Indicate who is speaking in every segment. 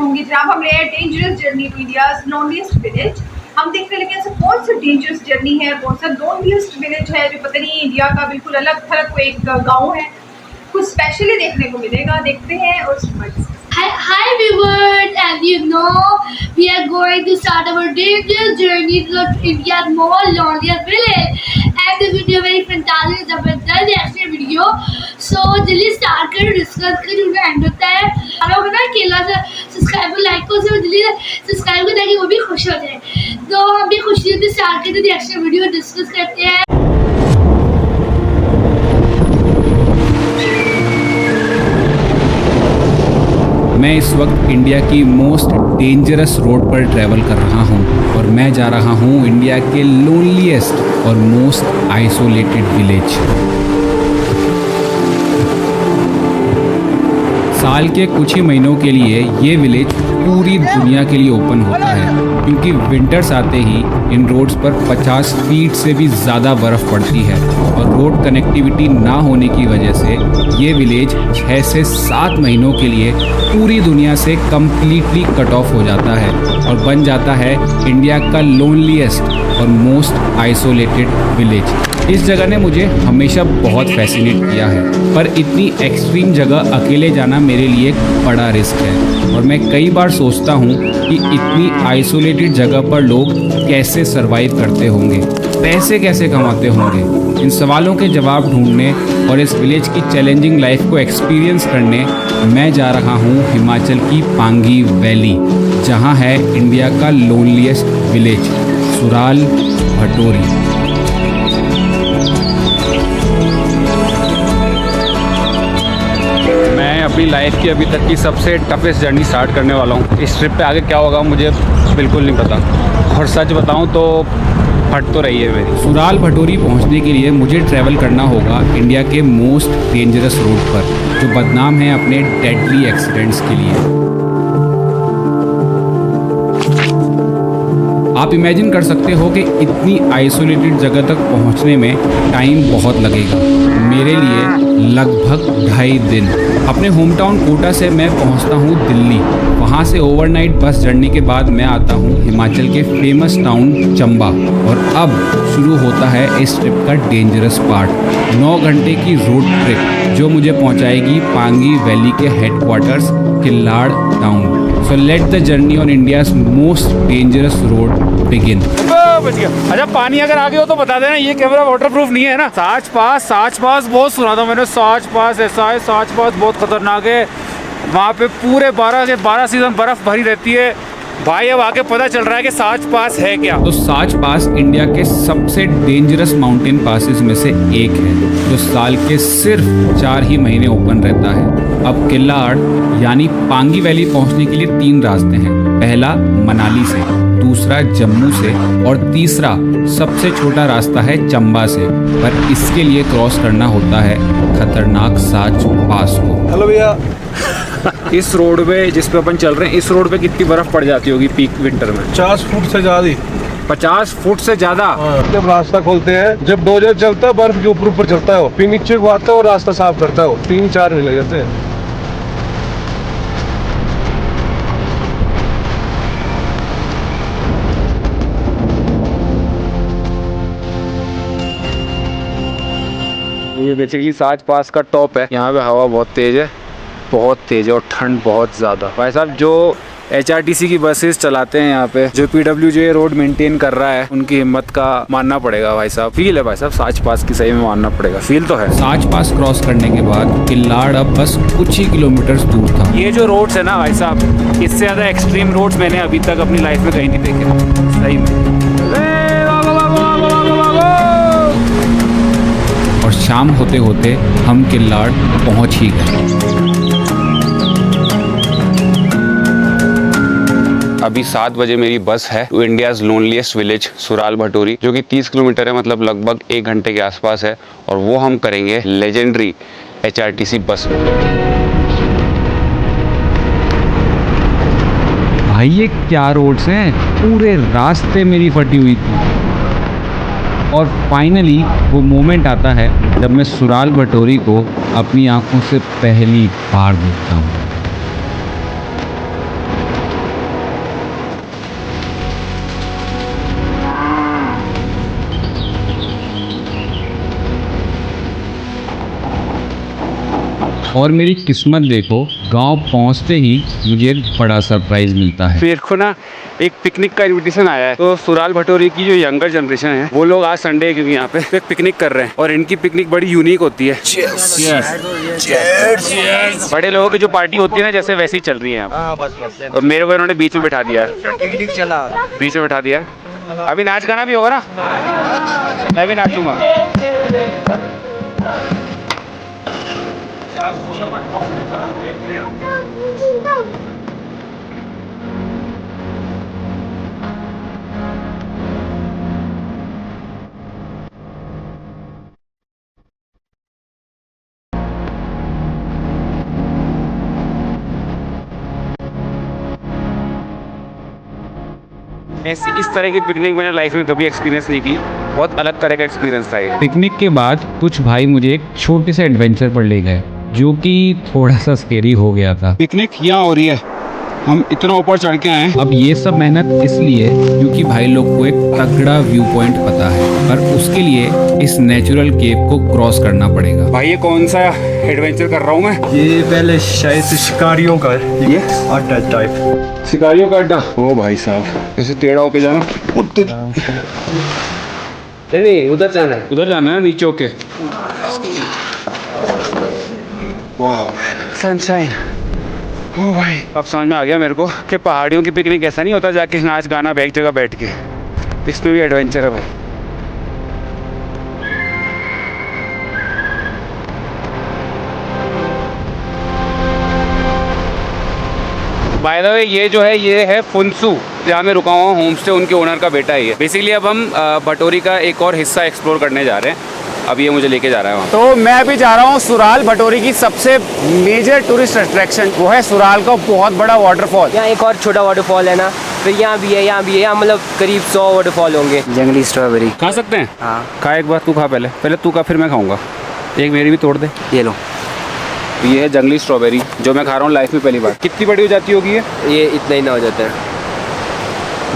Speaker 1: होंगे जहाँ हम रहे हैं dangerous journey to India's loneliest village. हम देखने लगे ऐसा कौन सा डेंजरस जर्नी है, कौन सा लोनलीस्ट विलेज है जो पता नहीं इंडिया का बिल्कुल अलग थलग कोई एक गाँव है, कुछ स्पेशली देखने को मिलेगा। देखते हैं और
Speaker 2: Hi viewers, as you know, we are going to start our dangerous journey to India's most loneliest village. And this video very fantastic, जबरदस्त एक्शन वीडियो। So जल्दी स्टार्ट करो, डिस्कस करो, उनका एंड होता है। और वो ना केला से सब्सक्राइब लाइक को उसे जल्दी सब्सक्राइब कर ताकि वो भी खुश हो जाए। तो हम भी खुशी से स्टार्ट करते हैं एक्शन वीडियो डिस्कस करते हैं।
Speaker 3: मैं इस वक्त इंडिया की मोस्ट डेंजरस रोड पर ट्रैवल कर रहा हूं और मैं जा रहा हूं इंडिया के लोनलीएस्ट और मोस्ट आइसोलेटेड विलेज। साल के कुछ ही महीनों के लिए ये विलेज पूरी दुनिया के लिए ओपन होता है, क्योंकि विंटर्स आते ही इन रोड्स पर 50 फीट से भी ज़्यादा बर्फ़ पड़ती है और रोड कनेक्टिविटी ना होने की वजह से ये विलेज 6 से 7 महीनों के लिए पूरी दुनिया से कम्प्लीटली कट ऑफ हो जाता है और बन जाता है इंडिया का लोनलीएस्ट और मोस्ट आइसोलेटेड विलेज। इस जगह ने मुझे हमेशा बहुत फैसिनेट किया है, पर इतनी एक्सट्रीम जगह अकेले जाना मेरे लिए एक बड़ा रिस्क है और मैं कई बार सोचता हूँ कि इतनी आइसोलेटेड जगह पर लोग कैसे सरवाइव करते होंगे, पैसे कैसे कमाते होंगे। इन सवालों के जवाब ढूंढने और इस विलेज की चैलेंजिंग लाइफ को एक्सपीरियंस करने मैं जा रहा हूँ हिमाचल की पांगी वैली, जहाँ है इंडिया का लोनलीएस्ट विलेज सुराल भटोरी। अपनी लाइफ की अभी तक की सबसे टफेस्ट जर्नी स्टार्ट करने वाला हूँ। इस ट्रिप पे आगे क्या होगा मुझे बिल्कुल नहीं पता, और सच बताऊँ तो फट तो रही है मेरी। सुराल भटोरी पहुँचने के लिए मुझे ट्रैवल करना होगा इंडिया के मोस्ट डेंजरस रोड पर, जो बदनाम है अपने डेडली एक्सीडेंट्स के लिए। आप इमेजिन कर सकते हो कि इतनी आइसोलेटेड जगह तक पहुंचने में टाइम बहुत लगेगा। मेरे लिए लगभग 2.5 दिन। अपने होम टाउन कोटा से मैं पहुंचता हूं दिल्ली, वहां से ओवरनाइट बस जर्नी के बाद मैं आता हूं हिमाचल के फेमस टाउन चंबा, और अब शुरू होता है इस ट्रिप का डेंजरस पार्ट। 9 घंटे की रोड ट्रिप जो मुझे पहुंचाएगी पांगी वैली के headquarters Killar town. So let the journey on India's most dangerous road begin.
Speaker 4: बच गया। अच्छा, पानी अगर आगे हो तो बता देना, ये कैमरा वाटरप्रूफ नहीं है ना। साच पास बहुत सुना था मैंने, साच पास ऐसा है, साच पास बहुत खतरनाक है। वहाँ पे पूरे 12 सीजन बर्फ भरी रहती है भाई। अब आगे पता चल रहा है कि साच पास है क्या।
Speaker 3: तो साच पास इंडिया के सबसे डेंजरस माउंटेन पासेस में से एक है, जो साल के सिर्फ 4 ही महीने ओपन रहता है। अब किल्लाड़ यानी पांगी वैली पहुंचने के लिए 3 रास्ते हैं। पहला मनाली से, दूसरा जम्मू से और तीसरा सबसे छोटा रास्ता है चंबा से, पर इसके लिए क्रॉस करना होता है खतरनाक साच पास को।
Speaker 4: हेलो भैया। इस रोड पे जिस पे अपन चल रहे हैं, इस रोड पे कितनी बर्फ पड़ जाती होगी पीक विंटर में?
Speaker 5: 50 फुट से ज्यादा।
Speaker 4: 50 फुट से ज्यादा।
Speaker 5: जब रास्ता खोलते हैं, जब डोजर चलता है बर्फ के ऊपर चलता है, फिर नीचे को आता है और रास्ता साफ करता है। 3-4 दिन लग जाते हैं।
Speaker 4: ये बेसिकली साच पास का टॉप है। यहाँ पे हवा बहुत तेज है और ठंड बहुत ज़्यादा। भाई साहब, जो HRTC की बसेस चलाते हैं यहाँ पे, जो PWJ रोड मेंटेन कर रहा है, उनकी हिम्मत का मानना पड़ेगा भाई साहब। फील है भाई साहब, साच पास की सही में मानना पड़ेगा, फील तो है।
Speaker 3: साच पास क्रॉस करने के बाद किल्लाड़ अब बस कुछ ही किलोमीटर दूर था।
Speaker 4: ये जो रोड्स है ना भाई साहब, इससे ज़्यादा एक्सट्रीम रोड्स मैंने अभी तक अपनी लाइफ में कहीं नहीं देखे सही में।
Speaker 3: और शाम होते होते हम किल्लाड़ पहुंच ही गए।
Speaker 6: अभी 7 बजे मेरी बस है टू इंडियाज़ लोनलीएस्ट विलेज सुराल भटोरी, जो कि 30 किलोमीटर है, मतलब लगभग 1 घंटे के आसपास है, और वो हम करेंगे लेजेंडरी HRTC बस में।
Speaker 3: भाई ये क्या रोड्स हैं, पूरे रास्ते मेरी फटी हुई थी। और फाइनली वो मोमेंट आता है जब मैं सुराल भटोरी को अपनी आंखों से पहली बार देखता हूँ। और मेरी किस्मत देखो, गांव पहुंचते ही मुझे एक बड़ा सरप्राइज मिलता है।
Speaker 6: मेरे को ना एक पिकनिक का इनविटेशन आया है। तो सुराल भटोरी की जो यंगर जनरेशन है वो लोग आज संडे है क्योंकि यहाँ पे तो एक पिकनिक कर रहे हैं और इनकी पिकनिक बड़ी यूनिक होती है। बड़े लोगों की जो पार्टी होती है ना जैसे वैसी चल रही है यहाँ पे। और मेरे को इन्होंने बीच में बिठा दिया, बीच में बिठा दिया। अभी नाच गाना भी होगा ना, मैं भी नाचूंगा। ऐसी इस तरह की पिकनिक मैंने लाइफ में कभी एक्सपीरियंस नहीं की। बहुत अलग तरह का एक्सपीरियंस था ये।
Speaker 3: पिकनिक के बाद कुछ भाई मुझे एक छोटे से एडवेंचर पर ले गए जो कि थोड़ा सा स्केरी हो गया था।
Speaker 6: पिकनिक यहाँ हो रही है, हम इतना ऊपर चढ़ के आए हैं।
Speaker 3: अब ये सब मेहनत इसलिए क्योंकि भाई लोग को एक तगड़ा व्यू पॉइंट पता है, पर उसके लिए इस नेचुरल केव को क्रॉस करना पड़ेगा।
Speaker 6: भाई ये कौन सा एडवेंचर कर रहा हूँ मैं?
Speaker 5: ये पहले शायद से शिकारियों का ये अड्डा टाइप।
Speaker 6: शिकारियों का अड्डा। ओ भाई साहब, ऐसे टेढ़ा होके जाना।
Speaker 5: नहीं उधर जाना है,
Speaker 6: उधर जाना है नीचे होके। वाह सनशाइन। ओ भाई अब समझ में आ गया मेरे को कि पहाड़ियों की पिकनिक ऐसा नहीं होता जाके नाच गाना बैठ जगह बैठ के, इसमें भी एडवेंचर है भाई। बाय द वे ये जो है ये है फुनसू, जहाँ मैं रुका हुआ हूँ। होम स्टे उनके ओनर का बेटा है ये। बेसिकली अब हम भटोरी का एक और हिस्सा एक्सप्लोर करने जा रहे हैं। अब ये मुझे लेके जा रहा है वहाँ। तो मैं अभी जा रहा हूँ सुराल भटोरी की सबसे मेजर टूरिस्ट अट्रैक्शन, वो है सुराल का बहुत बड़ा वाटरफॉल।
Speaker 7: यहाँ एक और छोटा वाटरफॉल है ना, फिर यहाँ भी है, यहाँ भी है। यहाँ मतलब करीब 100 वाटरफॉल होंगे। जंगली स्ट्रॉबेरी
Speaker 6: खा सकते हैं?
Speaker 7: हाँ
Speaker 6: खा एक बार, तू खा पहले तू खा फिर मैं खाऊंगा। एक मेरी भी तोड़ दे।
Speaker 7: ये लो,
Speaker 6: ये है जंगली स्ट्रॉबेरी जो मैं खा रहा हूँ लाइफ में पहली बार। कितनी बड़ी हो जाती होगी
Speaker 7: ये इतना ही ना हो जाता है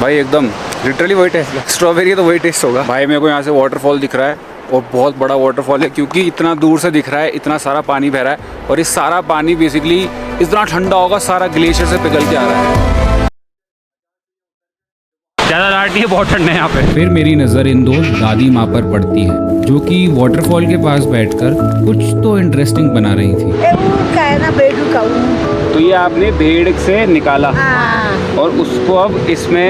Speaker 6: भाई? एकदम लिटरली वही टेस्ट, स्ट्रॉबेरी तो वही टेस्ट होगा भाई। मेरे को यहाँ से वाटरफॉल दिख रहा है और बहुत बड़ा वाटरफॉल है क्योंकि इतना दूर से दिख रहा है, इतना सारा पानी बह रहा है और ये सारा पानी बेसिकली इतना ठंडा होगा, सारा ग्लेशियर से पिघल के आ रहा है। ज़्यादा लाइट नहीं है, बहुत ठंडे हैं यहाँ पे।
Speaker 3: फिर मेरी नज़र इन दो दादी माँ पर पड़ती है जो कि वाटरफॉल के पास बैठकर कुछ तो इंटरेस्टिंग बना रही थी।
Speaker 6: तो ये आपने भेड़ से निकाला और उसको अब इसमें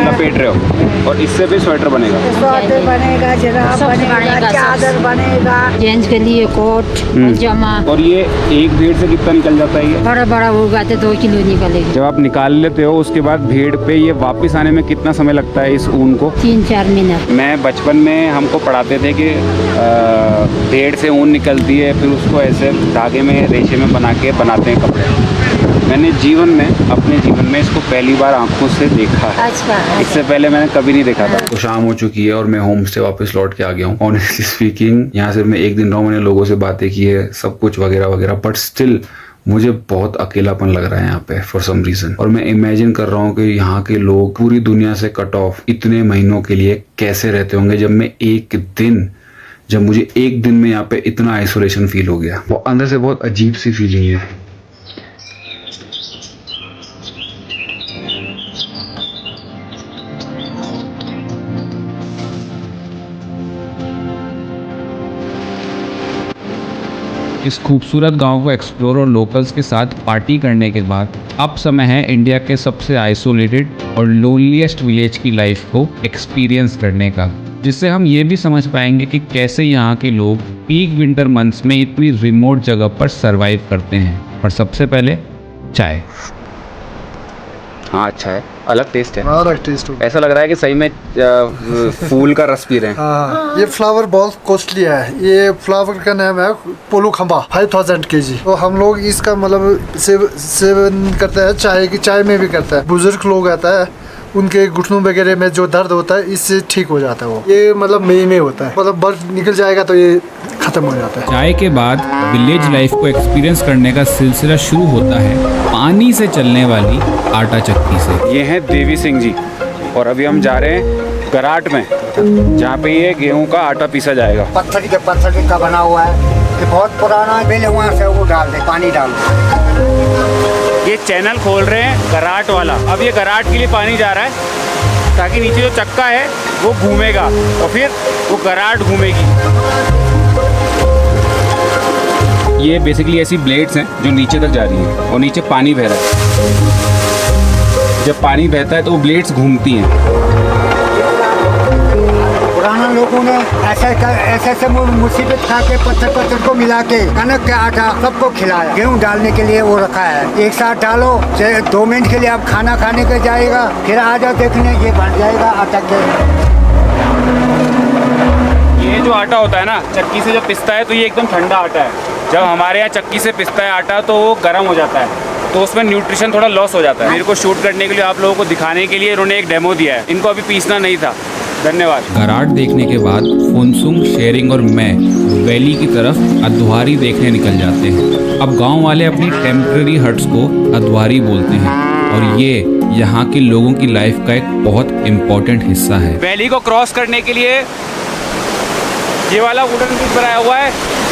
Speaker 6: लपेट रहे हो और इससे भी स्वेटर बनेगा।
Speaker 8: स्वेटर बनेगा, जुराब बनेगा, चादर बनेगा, जेंट्स के लिए कोट पजामा।
Speaker 6: और ये एक भेड़ से कितना निकल जाता है? ये
Speaker 8: बड़ा बड़ा होगा तो 2 किलो निकलेगा।
Speaker 6: जब आप निकाल लेते हो उसके बाद भेड़ पे ये वापस आने में कितना समय लगता है इस ऊन को?
Speaker 8: 3-4 मिनट।
Speaker 6: मैं बचपन में हमको पढ़ाते थे कि भेड़ से ऊन निकलती है, फिर उसको ऐसे धागे में रेशे में बना के बनाते हैं कपड़े। मैंने अपने जीवन में इसको पहली बार आंखों से देखा है।
Speaker 8: अच्छा।
Speaker 6: इससे पहले मैंने कभी नहीं देखा था। तो शाम हो चुकी है और मैं होम से वापस लौट के आ गया हूँ। ऑनेस्टली स्पीकिंग यहाँ से मैं एक दिन रहा हूँ, मैंने लोगों से बातें की है, सब कुछ वगैरह वगैरह, बट स्टिल मुझे बहुत अकेलापन लग रहा है यहाँ पे फॉर सम रीजन। और मैं इमेजिन कर रहा हूँ कि यहाँ के लोग पूरी दुनिया से कट ऑफ इतने महीनों के लिए कैसे रहते होंगे। जब मुझे एक दिन में यहाँ पे इतना आइसोलेशन फील हो गया, वो अंदर से बहुत अजीब सी फीलिंग है।
Speaker 3: इस खूबसूरत गांव को एक्सप्लोर और लोकल्स के साथ पार्टी करने के बाद अब समय है इंडिया के सबसे आइसोलेटेड और लोनलीएस्ट विलेज की लाइफ को एक्सपीरियंस करने का, जिससे हम ये भी समझ पाएंगे कि कैसे यहाँ के लोग पीक विंटर मंथ्स में इतनी रिमोट जगह पर सरवाइव करते हैं। पर सबसे पहले चाय।
Speaker 6: हाँ अच्छा है, अलग टेस्ट है।
Speaker 5: अलग टेस्ट होगा।
Speaker 6: ऐसा लग रहा है कि सही में फूल का रस पी रहे हैं।
Speaker 5: हाँ, ये फ्लावर बहुत कॉस्टली है। ये फ्लावर का नाम है पोलू खंबा, 5000 kg। तो हम लोग इसका मतलब सेवन करते हैं, चाय में भी करता है। बुजुर्ग लोग आता है, उनके घुटनों वगैरह में जो दर्द होता है इससे ठीक हो जाता है। वो ये मतलब मई में होता है, मतलब बर्फ निकल जाएगा तो ये खत्म हो जाता है।
Speaker 3: चाय के बाद विलेज लाइफ को एक्सपीरियंस करने का सिलसिला शुरू होता है पानी से चलने वाली आटा चक्की से।
Speaker 6: ये हैं देवी सिंह जी और अभी हम जा रहे हैं
Speaker 4: गराट में, जहाँ पे ये गेहूं का आटा पीसा जाएगा।
Speaker 9: पत्थर का बना हुआ है, ये बहुत पुराना है। पहले वहाँ से वो डाल दे, पानी डाल दे।
Speaker 4: ये चैनल खोल रहे हैं गराट वाला। अब ये गराट के लिए पानी जा रहा है ताकि नीचे जो चक्का है वो घूमेगा और फिर वो गराट घूमेगी। ये बेसिकली ऐसी ब्लेड्स हैं जो नीचे तक जा रही हैं और नीचे पानी बह रहा है। जब पानी बहता है तो वो ब्लेड्स घूमती हैं।
Speaker 9: पुराना लोगों ने ऐसे मुसीबत खा के पत्थर को मिला के कनक के आटा सबको खिलाया। गेहूं डालने के लिए वो रखा है, एक साथ डालो, 2 मिनट के लिए आप खाना खाने के जाएगा, फिर आ जाओ देखने ये बन जाएगा आटा के।
Speaker 4: ये जो आटा होता है ना, चक्की से जब पिसता है तो ये एकदम ठंडा आटा है। जब हमारे यहाँ चक्की से पिसता है आटा तो वो गर्म हो जाता है, तो उसमें न्यूट्रिशन थोड़ा लॉस हो जाता है। मेरे को शूट करने के लिए, आप लोगों को दिखाने के लिए इन्होंने एक डेमो दिया है। इनको अभी पीसना नहीं था। धन्यवाद।
Speaker 3: गराट देखने के बाद फुनसुंग, शेरिंग और मैं वैली की तरफ अध्वारी देखने निकल जाते हैं। अब गांव वाले अपनी टेम्पररी हट्स को अध्वारी बोलते हैं और ये यहाँ के लोगों की लाइफ का एक बहुत इम्पोर्टेंट हिस्सा है।
Speaker 4: वैली को क्रॉस करने के लिए ये वाला वुडन ब्रिज बनाया हुआ है।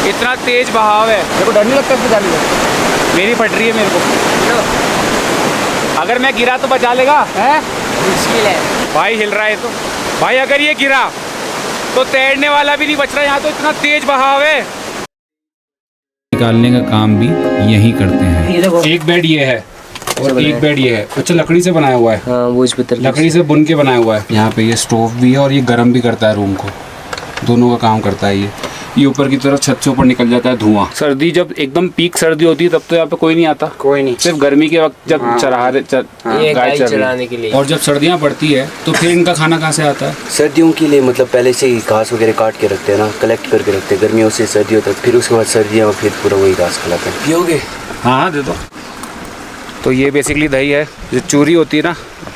Speaker 4: इतना तेज बहाव है, मेरे को डर नहीं लगता इसमें जाने में। मेरी फट रही है मेरे को। अगर मैं गिरा तो बचा लेगा? है मुश्किल है भाई, हिल रहा है तो भाई। अगर ये गिरा तो तैरने वाला भी नहीं बच रहा। यहाँ तो इतना तेज बहाव है।
Speaker 3: निकालने का काम भी यही करते हैं।
Speaker 4: एक बेड ये है और एक बेड ये है। अच्छा, लकड़ी से बनाया हुआ है।
Speaker 7: हाँ, बोझ पत्थर
Speaker 4: लकड़ी से बुन के बनाया हुआ है। यहाँ पे ये स्टोव भी है और ये गर्म भी करता है रूम को। दोनों का काम करता है ये ऊपर की तरफ छत से ऊपर निकल जाता है धुआं। सर्दी जब एकदम पीक सर्दी होती है तब तो यहाँ पे कोई नहीं आता।
Speaker 7: कोई नहीं,
Speaker 4: सिर्फ गर्मी के वक्त जब गाय
Speaker 7: चराने के लिए।
Speaker 4: और जब सर्दियाँ पड़ती है तो फिर इनका खाना कहाँ से आता है?
Speaker 10: सर्दियों के लिए मतलब पहले से ही घास वगैरह काट के रखते हैं ना, कलेक्ट करके रखते हैं गर्मियों से सर्दियों तक। फिर उसके बाद सर्दियों में फिर पूरा वही घास खिलाते हैं। पियोगे?
Speaker 4: हाँ दे दो। तो ये बेसिकली दही है, जो चूरी होती है ना,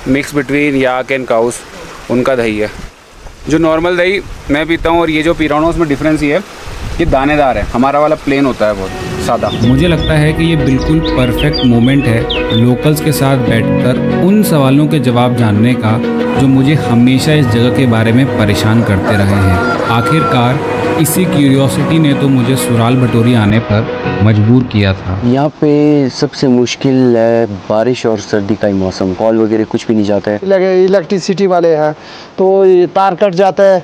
Speaker 4: mix between yak and cows, उनका दही है। जो नॉर्मल दही मैं पीता हूँ और ये जो पी रहा हूँ उसमें डिफरेंस ये है, ये दानेदार है। हमारा वाला प्लेन होता है, बहुत सादा।
Speaker 3: मुझे लगता है कि ये बिल्कुल परफेक्ट मोमेंट है लोकल्स के साथ बैठकर उन सवालों के जवाब जानने का जो मुझे हमेशा इस जगह के बारे में परेशान करते रहे हैं। आखिरकार इसी क्यूरियोसिटी ने तो मुझे सुराल भटोरी आने पर मजबूर किया था।
Speaker 10: यहाँ पे सबसे मुश्किल है बारिश और सर्दी का ही मौसम। कॉल वगैरह कुछ भी नहीं जाता है।
Speaker 5: इलेक्ट्रिसिटी वाले हैं तो ये तार कट जाता है,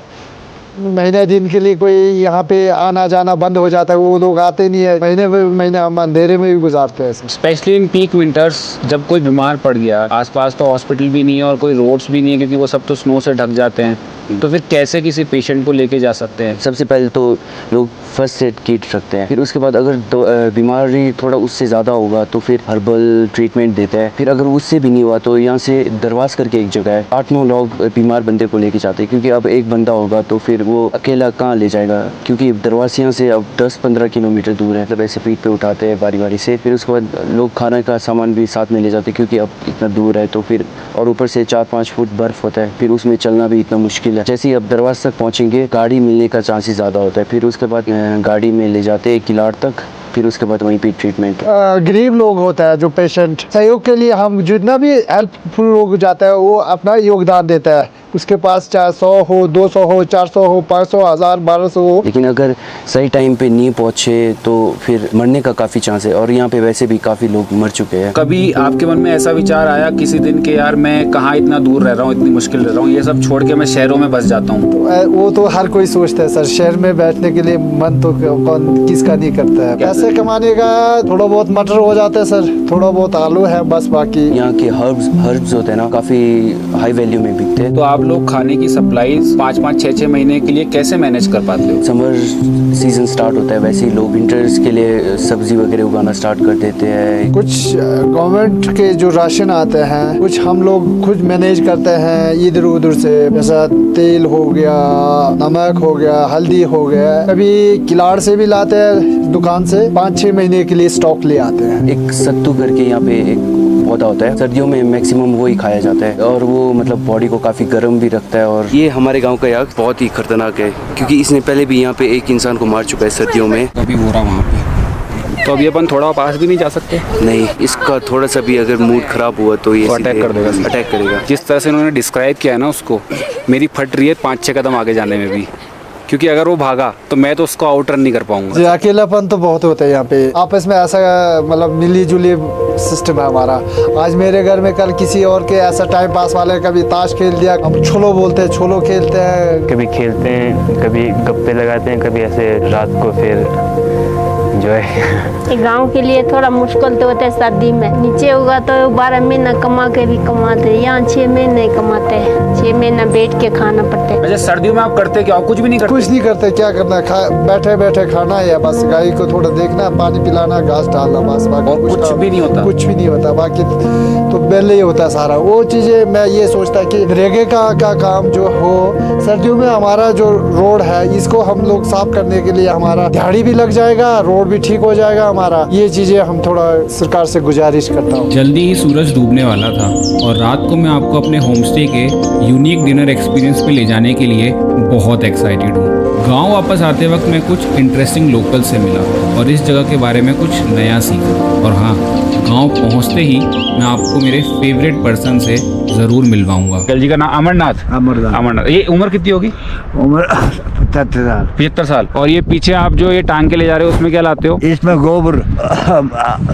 Speaker 5: महीने दिन के लिए कोई यहाँ पे आना जाना बंद हो जाता है। वो लोग आते नहीं है, महीने हम अंधेरे में भी गुजारते हैं।
Speaker 4: स्पेशली इन पीक विंटर्स, जब कोई बीमार पड़ गया, आसपास तो हॉस्पिटल भी नहीं है और कोई रोड्स भी नहीं है क्योंकि वो सब तो स्नो से ढक जाते हैं, तो फिर कैसे किसी पेशेंट को लेके जा सकते हैं?
Speaker 10: सबसे पहले तो लोग फर्स्ट एड किट रखते हैं। फिर उसके बाद अगर बीमारी थोड़ा उससे ज़्यादा होगा तो फिर हर्बल ट्रीटमेंट देते हैं। फिर अगर उससे भी नहीं हुआ तो यहाँ से दरवाज़ करके एक जगह है, 8-9 लोग बीमार बंदे को लेके जाते हैं, क्योंकि अब एक बंदा होगा तो फिर वो अकेला कहाँ ले जाएगा, क्योंकि दरवाज़ यहाँ से अब 10-15 किलोमीटर दूर है। मतलब ऐसे पीठ पे उठाते हैं बारी बारी से। फिर उसके बाद लोग खाने का सामान भी साथ में ले जाते हैं क्योंकि अब इतना दूर है। तो फिर और ऊपर से 4-5 फुट बर्फ़ होता है, फिर उसमें चलना भी इतना मुश्किल है। जैसे ही अब दरवाजे तक पहुँचेंगे गाड़ी मिलने का चांसेस ज़्यादा होता है। फिर उसके बाद गाड़ी में ले जाते हैं किलाड़ तक, फिर उसके बाद वहीं पे ट्रीटमेंट।
Speaker 5: गरीब लोग होता है जो पेशेंट, सहयोग के लिए हम जितना भी हेल्पफुल लोग जाता है वो अपना योगदान देता है। उसके पास 100 हो, 200 हो, 400 हो, 500, 1000, 1200 हो।
Speaker 10: लेकिन अगर सही टाइम पे नहीं पहुँचे तो फिर मरने का काफ़ी चांस है, और यहाँ पे वैसे भी काफ़ी लोग मर चुके हैं।
Speaker 4: कभी आपके मन में ऐसा विचार आया किसी दिन के, यार मैं कहाँ इतना दूर रह रहा हूँ, इतनी मुश्किल रह रहा हूँ, ये सब छोड़ के मैं शहरों में बस जाता हूँ?
Speaker 5: वो तो हर कोई सोचता है सर, शहर में बैठने के लिए मन तो कौन किसका नहीं करता है। पैसे कमाने का थोड़ा बहुत मटर हो जाता है सर, थोड़ा बहुत आलू है बस, बाकी
Speaker 10: यहाँ के हर्ब्स होते हैं ना काफ़ी हाई वैल्यू में बिकते हैं।
Speaker 4: तो आप लोग खाने की सप्लाईज 5-5, 6-6 महीने के लिए कैसे मैनेज कर पाते हो?
Speaker 10: समर सीजन स्टार्ट होता है, वैसे ही लोग विंटर्स के लिए सब्जी वगैरह उगाना स्टार्ट कर देते हैं।
Speaker 5: कुछ गवर्नमेंट के जो राशन आते हैं, कुछ हम लोग खुद मैनेज करते हैं इधर उधर से, जैसा तेल हो गया, नमक हो गया, हल्दी हो गया। कभी किलाड़ से भी लाते हैं दुकान से, 5-6 महीने के लिए स्टॉक ले आते हैं।
Speaker 10: एक सत्तू करके यहाँ पे एक पौधा होता है, सर्दियों में मैक्सिमम वो ही खाया जाता है और वो मतलब बॉडी को काफ़ी गर्म भी रखता है। और ये हमारे गांव का याक बहुत ही खतरनाक है क्योंकि इसने पहले भी यहाँ पे एक इंसान को मार चुका है सर्दियों में।
Speaker 3: अभी हो रहा वहाँ पे
Speaker 4: तो अभी अपन थोड़ा पास भी नहीं जा सकते?
Speaker 10: नहीं, इसका थोड़ा सा भी अगर मूड खराब हुआ तो ये
Speaker 4: अटैक कर देगा,
Speaker 10: अटैक करेगा।
Speaker 4: जिस तरह से उन्होंने डिस्क्राइब किया है ना उसको, मेरी फट रही है 5-6 कदम आगे जाने में भी, क्योंकि अगर वो भागा तो मैं तो उसको आउट रन नहीं कर पाऊंगा।
Speaker 5: जी, अकेलापन तो बहुत होता है यहाँ पे। आपस में ऐसा मतलब मिली जुली सिस्टम है हमारा। आज मेरे घर में, कल किसी और के, ऐसा टाइम पास वाले, कभी ताश खेल दिया, हम छोलो बोलते हैं, छोलो खेलते हैं,
Speaker 10: कभी खेलते हैं, कभी गप्पे लगाते हैं, कभी ऐसे रात को फिर जो है।
Speaker 8: गांव के लिए थोड़ा मुश्किल तो होता है सर्दी में। नीचे होगा तो 12 महीना कमा के भी कमाते, यहाँ 6 महीने कमाते, 6 महीना बैठ के खाना पड़ता है।
Speaker 4: अच्छा, सर्दियों में आप करते क्या? कुछ भी नहीं करते?
Speaker 5: कुछ नहीं करते, क्या करना है, बैठे बैठे खाना है, बस गाय को थोड़ा देखना, पानी पिलाना, घास डालना, बस।
Speaker 4: और कुछ भी नहीं होता?
Speaker 5: कुछ भी नहीं होता, बाकी तो पहले ही होता है सारा। वो चीजें मैं ये सोचता कि रेगे का काम जो हो, सर्दियों में हमारा जो रोड है इसको हम लोग साफ करने के लिए हमारा दिहाड़ी भी लग जाएगा, रोड भी ठीक हो जाएगा हमारा। ये चीजें हम थोड़ा सरकार से गुजारिश करता हूँ।
Speaker 3: जल्दी ही सूरज डूबने वाला था और रात को मैं आपको अपने होमस्टे के यूनिक डिनर एक्सपीरियंस पे ले जाने के लिए बहुत एक्साइटेड हूँ। गांव वापस आते वक्त मैं कुछ इंटरेस्टिंग लोकल से मिला और इस जगह के बारे में कुछ नया सीखा। और हाँ, गांव पहुंचते ही मैं आपको मेरे फेवरेट पर्सन से ज़रूर मिलवाऊंगा।
Speaker 4: कल जी का नाम अमरनाथ। ये उम्र कितनी होगी?
Speaker 9: उम्र 75
Speaker 4: साल। और ये पीछे आप जो ये टांग के ले जा रहे हो उसमें क्या लाते हो?
Speaker 9: इसमें गोबर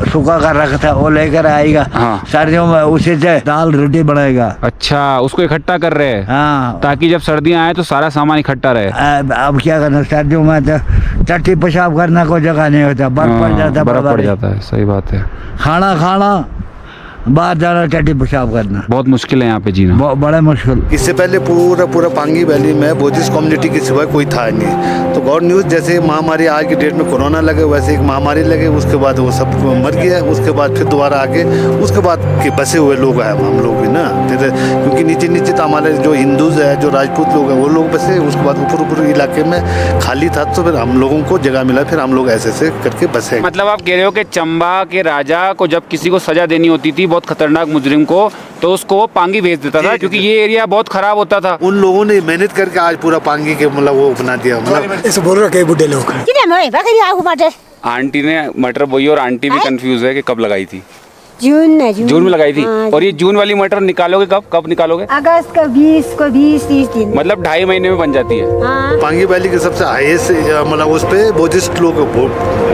Speaker 9: सूखा कर रखा था, वो लेकर आएगा।
Speaker 4: हाँ।
Speaker 9: सर्दियों में उसी से दाल रोटी बनाएगा।
Speaker 4: अच्छा, उसको इकट्ठा कर रहे हैं?
Speaker 9: हाँ,
Speaker 4: ताकि जब सर्दियाँ आए तो सारा सामान इकट्ठा रहे।
Speaker 9: अब क्या करना, सर्दियों में तो चट्टी पेशाब करना कोई जगह नहीं होता, बर्फ पड़ जाता,
Speaker 4: बर्फ पड़ जाता है। सही बात है।
Speaker 9: खाना बाहर जाना, चट्टी पेशाब करना,
Speaker 4: बहुत मुश्किल है यहाँ पे जीना,
Speaker 9: बड़ा मुश्किल।
Speaker 11: इससे पहले पूरा पांगी वैली में बुद्धिस्ट कम्युनिटी के सिवाय कोई था नहीं। तो गॉड न्यूज़ जैसे महामारी आज की डेट में कोरोना लगे, वैसे एक महामारी लगे, उसके बाद वो सब मर गया, उसके बाद फिर दोबारा आके उसके बाद के बसे हुए लोग हैं हम लोग भी ना, फिर क्योंकि नीचे तो हमारे जो हिंदूज है, जो राजपूत लोग हैं, वो लोग बसे, उसके बाद ऊपर इलाके में खाली था, तो फिर हम लोगों को जगह मिला, फिर हम लोग ऐसे करके बसे।
Speaker 4: मतलब आप कह रहे हो कि चंबा के राजा को जब किसी को सजा देनी होती थी, बहुत खतरनाक मुजरिम को, तो उसको पांगी भेज देता था, क्योंकि ये एरिया बहुत खराब होता था।
Speaker 11: उन लोगों ने मेहनत करके आज पूरा पांगी के मतलब वो बना दिया। मतलब
Speaker 9: इस बोल रहे बुढ़े लोग
Speaker 4: आंटी ने मटर बोई और आंटी भी कंफ्यूज है कि कब लगाई थी।
Speaker 8: जून
Speaker 4: में लगाई थी। और ये जून वाली मटर निकालोगे कब निकालोगे?
Speaker 8: अगस्त का 20-30 दिन,
Speaker 4: मतलब 2.5 महीने में बन जाती है।
Speaker 11: पांगी वैली के सबसे हाईएस्ट मतलब उस पे बुद्धिस्ट लोग,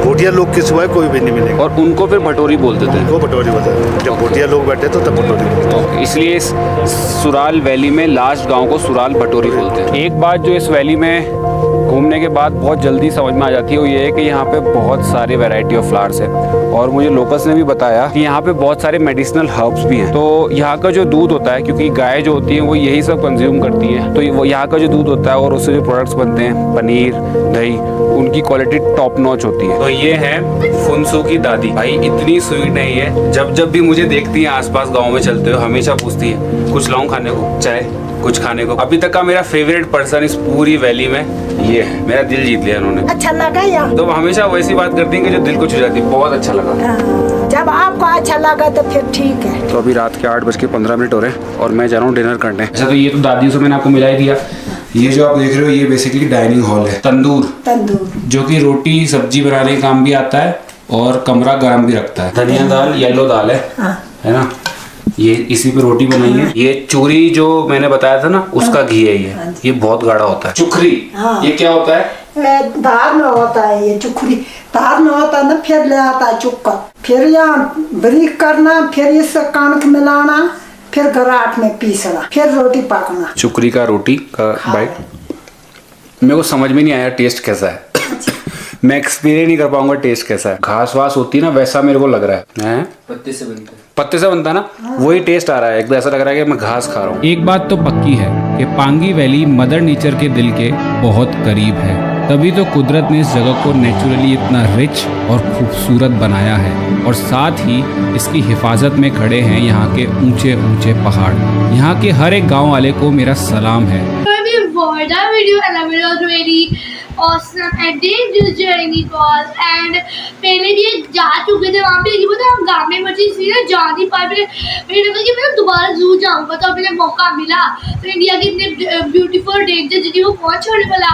Speaker 11: भोटिया लोग के सिवाय कोई भी नहीं मिलेगा।
Speaker 4: और उनको फिर भटोरी बोलते थे।
Speaker 11: वो भटोरी बोलते थे, जब भोटिया लोग बैठे तो तब भटोरी बोलते थे।
Speaker 4: इसलिए इस सुराल वैली में लास्ट गांव को सुराल भटोरी बोलते हैं। एक बात जो इस वैली में घूमने के बाद बहुत जल्दी समझ में आ जाती है वो ये है कि यहाँ पे बहुत सारे वैरायटी ऑफ फ्लावर्स है। और मुझे लोकल्स ने भी बताया कि यहाँ पे बहुत सारे मेडिसिनल हर्ब्स भी हैं। तो यहाँ का जो दूध होता है, क्योंकि गाय जो होती है वो यही सब कंज्यूम करती है, तो वो यहाँ का जो दूध होता है और उससे जो प्रोडक्ट्स बनते हैं, पनीर, दही, उनकी क्वालिटी टॉप नॉच होती है। तो ये है फुनसू की दादी। भाई इतनी स्वीट है ये, जब भी मुझे देखती है आसपास गाँव में चलते हुए, हमेशा पूछती है कुछ लाऊं खाने को, चाय, कुछ खाने को। अभी तक का मेरा फेवरेट पर्सन इस पूरी वैली में ये है। मेरा दिल जीत लिया इन्होंने।
Speaker 8: अच्छा लगा या?
Speaker 4: तो हमेशा वैसी बात करती हैं कि जो दिल को छू जाती है। बहुत अच्छा लगा।
Speaker 8: जब आपको अच्छा लगा तो फिर ठीक है।
Speaker 4: तो अभी रात के 8:15 हो रहे हैं और मैं जा रहा हूँ डिनर करने। अच्छा, तो ये तो दादियों से मैंने आपको मिला ही दिया। ये जो आप देख रहे हो ये बेसिकली डाइनिंग हॉल है। तंदूर जो कि रोटी सब्जी बनाने का काम भी आता है और कमरा गर्म भी रखता है। धनिया दाल, येलो दाल है ना, ये इसी पे रोटी बनाई है। ये चूरी जो मैंने बताया था ना, उसका घी है ये बहुत गाढ़ा होता है। चुखरी, ये क्या होता है?
Speaker 8: धार में होता है ये चुखरी, धार में होता है ना, फिर ले आता है चुक्का, फिर यहाँ ब्रीक करना, फिर इससे कणक मिलाना, फिर घराट में पीसना, फिर रोटी पकना।
Speaker 4: चुकरी का रोटी का बाइट मेरे को समझ में नहीं आया टेस्ट कैसा है। मैं एक्सपीरियंस नहीं कर पाऊंगा टेस्ट कैसा है। घास वास होती है ना, वैसा मेरे को लग रहा है। पत्ते से बनता है ना, वही टेस्ट आ रहा है। एकदम ऐसा लग रहा है कि मैं घास खा रहा हूँ।
Speaker 3: एक बात तो पक्की है कि पांगी वैली मदर नेचर के दिल के बहुत करीब है, तभी तो कुदरत ने इस जगह को नेचुरली इतना रिच और खूबसूरत बनाया है। और साथ ही इसकी हिफाजत में खड़े हैं यहाँ के ऊंचे ऊंचे पहाड़। यहाँ के हर एक गाँव वाले को मेरा सलाम है।
Speaker 2: That video and I will already awesome and dangerous journey was and पहले भी एक जा चुके थे वहाँ पे, लेकिन पता हम गाँव में बची इसलिए ना जा नहीं पाए। मैंने लगा कि मैं दोबारा जरूर जाऊँगा, तो अभी मौका मिला तो इंडिया के इतने ब्यूटीफुल डेंजर सिटी को कौन छोड़ने वाला,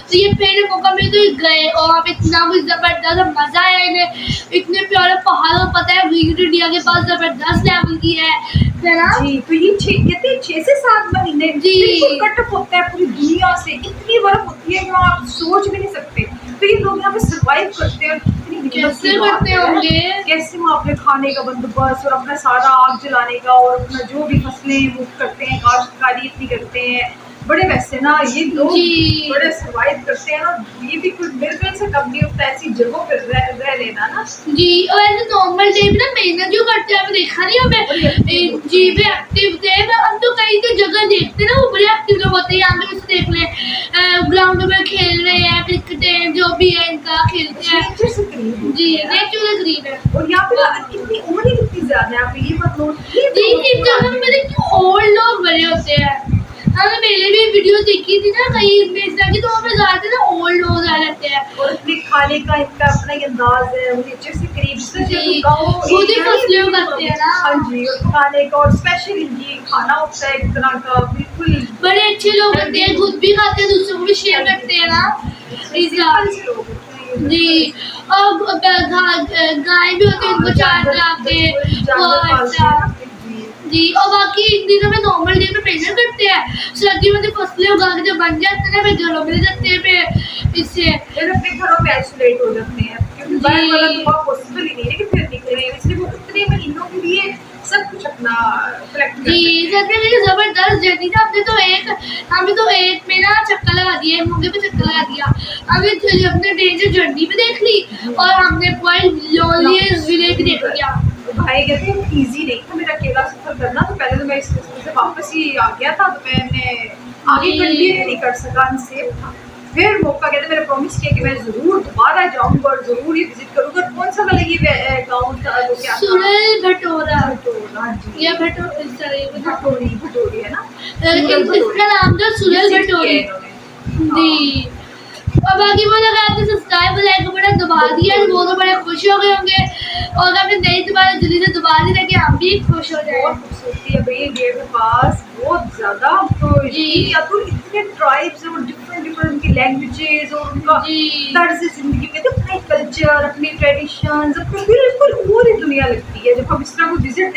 Speaker 2: तो ये पहले मौका मिले तो गए और वहाँ पे इतना कुछ ज़बरदस्त मज़ा आया इन्हें, इतने प्यारे पहाड़ों पता है विजिट इंडिया के पास ज़बरदस्त लेवल की है ना
Speaker 1: जी। तो ये कहते हैं 6 से 7 महीने
Speaker 2: जी।
Speaker 1: बिल्कुल कट ऑफ होता है पूरी दुनिया से, इतनी बर्फ होती है कि आप सोच भी नहीं सकते। तो ये लोग यहाँ पे सर्वाइव करते हैं, कितनी हिम्मत की
Speaker 2: कैसे
Speaker 1: बात
Speaker 2: करते
Speaker 1: है।
Speaker 2: होंगे?
Speaker 1: कैसे वहाँ अपने खाने का बंदोबस्त और अपना सारा आग जलाने का और अपना जो भी फसलें वो करते हैं, काश्तकारी इतनी करते हैं बड़े, वैसे ना ये लोग
Speaker 2: जी।
Speaker 1: बड़े सर्वाइव करते हैं ना। ये भी कुछ बिल्कुल से कम नहीं होता ऐसी जगहों पर रह लेना ना
Speaker 2: जी। और ऐसे नॉर्मल डे में ना मेहनत जो करते हैं, हमें देखा नहीं हमें जी भी एक्टिव थे। हम तो कई तो जगह देखते हैं ना वो बड़े एक्टिव लोग होते हैं, यहाँ पे उसे देख लें ग्राउंड में खेल रहे हैं, क्रिकेट जो भी है इनका खेलते हैं
Speaker 1: नेचर से करीब है।
Speaker 2: जी, नेचर से करीब है।
Speaker 1: और यहाँ पे ना कितनी उम्र ही कितनी ज्यादा है, आप ये मत नोट
Speaker 2: जी, इस जगह में पता क्यों ओल्ड लोग बड़े होते हैं। हमने पहले भी वीडियो देखी थी ना कहीं इंस्टा की, तो वहाँ पे ज्यादा ना ओल्ड लोग आ जाते हैं
Speaker 1: और अपने खाने का इनका अपना ही अंदाज है, वो नेचर से करीब
Speaker 2: जी, खुद ही फसलें उगाते हैं ना।
Speaker 1: हाँ जी, और खाने का और स्पेशल इनकी खाना होता है एक तरह का बिल्कुल
Speaker 2: बड़े अच्छे लोग होते हैं, खुद भी खाते हैं, दूसरों को भी शेयर करते हैं ना।
Speaker 1: सिंपल से लोग होते हैं।
Speaker 2: जी, और गाय भी होती है उनको चार के जी। और बाकी इन दिनों में नॉर्मल डे में मेहनत करते हैं, सर्दी में तो फसलें उगा के जब बन जाते हैं ना फिर घरों में जाते हैं, फिर इससे
Speaker 1: फिर अपने घरों में आइसोलेट हो जाते हैं क्योंकि बाहर वाला तो बहुत पॉसिबल ही नहीं है कि फिर निकले, इसलिए वो इतने महीनों के लिए सब कुछ अपना कलेक्ट करते
Speaker 2: जी।
Speaker 1: हैं।
Speaker 2: सच में ये जबरदस्त जर्नी था। हमें तो एक में ना चक्कर लगा दिया, मुझे पे चक्कर लगा दिया। हमने अपने डेंजर जर्नी भी देख ली और हमने पॉइंट लोनलीस्ट विलेज भी देख लिया।
Speaker 1: भाई कहते हैं इजी नहीं था मेरा अकेला सफर करना, तो पहले तो मैं इस से वापस ही आ गया था, तो मैंने आगे कंटिन्यू नहीं कर सका, अनसेफ था। फिर मौका कहते मैंने प्रॉमिस किया कि मैं जरूर दोबारा जाऊंगा और जरूर ये विजिट करूंगा। कौन सा वाला ये गाँव था वो क्या
Speaker 2: सुरल भटोरा
Speaker 1: जी,
Speaker 2: या भटोरी
Speaker 1: भटोरी है ना,
Speaker 2: इसका नाम था सुरल भटोरी जी। और बाकी वो लोग आपने सब्सक्राइब लाइक को बड़ा दबा दिया, वो तो बड़े खुश हो गए होंगे और आपने नहीं दोबारा जल्दी से दबा दी ताकि हम भी खुश हो जाए।
Speaker 1: बहुत खूबसूरती है भाई इंडिया के पास, बहुत ज्यादा। तो
Speaker 2: जी।
Speaker 1: तो इतने ट्राइब्स और डिफरेंट उनकी लैंग्वेजेस और उनका तर्ज जिंदगी में, तो अपने कल्चर, अपने ट्रेडिशंस, अपने बिल्कुल और ही दुनिया लगती है। जब हम इस तरह को विजिट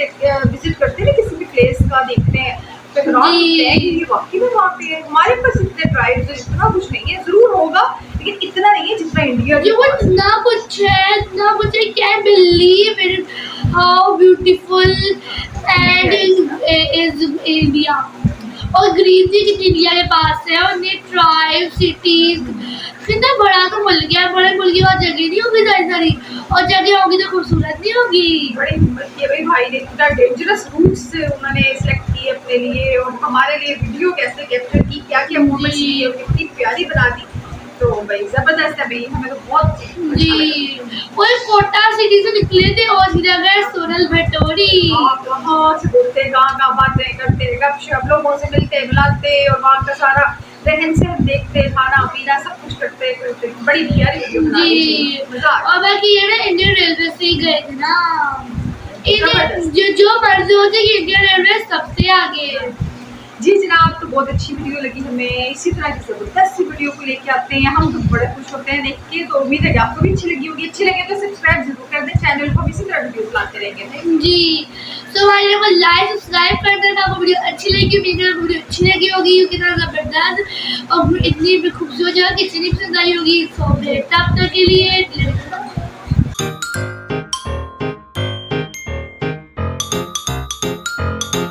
Speaker 1: करते हैं ना किसी भी प्लेस का, देखते हैं तो हैरान होते हैं कि ये वाकई में वहाँ पे है। हमारे पास इतने ट्राइब्स और इतना कुछ नहीं है, जरूर होगा लेकिन इतना नहीं है जितना इंडिया के पास है।
Speaker 2: इतना कुछ है, इतना कुछ है, can believe in how beautiful and is India. और ग्रीनरी कितनी इंडिया के पास है, और ये ट्राइब सिटीज कितना बड़ा तो मुल्क है, बड़े मुल्क की और जगह नहीं होगी सारी, और जगह होगी तो खूबसूरत नहीं होगी।
Speaker 1: बड़ी हिम्मत की है भाई ने, इतना डेंजरस रूट्स उन्होंने सेलेक्ट किए अपने लिए और हमारे लिए वीडियो कैसे कैप्चर की, क्या क्या मोमेंट्स लिए और कितनी प्यारी बना दी। तो भाई जबरदस्त है भाई, हमें तो बहुत
Speaker 2: जी। वो कोटा सिटी से निकले थे और सीधा गए सोनल भटोरी।
Speaker 1: वहाँ से बोलते कहाँ बातें करते, गपशप, लोगों से मिलते मिलाते और वहाँ का सारा रहन सहन देखते, खाना पीना सब कुछ करते करते बड़ी प्यारी वीडियो बना
Speaker 2: जी। और बाकी ये ना इंडियन रेलवे से ही गए थे ना, जो मर्जी होती है कि इंडियन रेलवे सबसे आगे है।
Speaker 1: जी जनाब, तो बहुत अच्छी वीडियो लगी हमें, इसी तरह की ज़बरदस्त वीडियो को लेके आते हैं हम, तो बड़े खुश होते हैं देख के। तो उम्मीद है कि आपको भी अच्छी लगी होगी, अच्छी लगे तो सब्सक्राइब जरूर कर दें चैनल को, हम इसी तरह वीडियो लाते रहेंगे
Speaker 2: जी। तो हमारे को लाइक सब्सक्राइब कर देना, आपको वीडियो अच्छी लगी, वीडियो अच्छी लगी होगी कितना ज़बरदस्त और इतनी भी खूबसूरत जगह किसी ने पसंद आई होगी। तो तब तक के लिए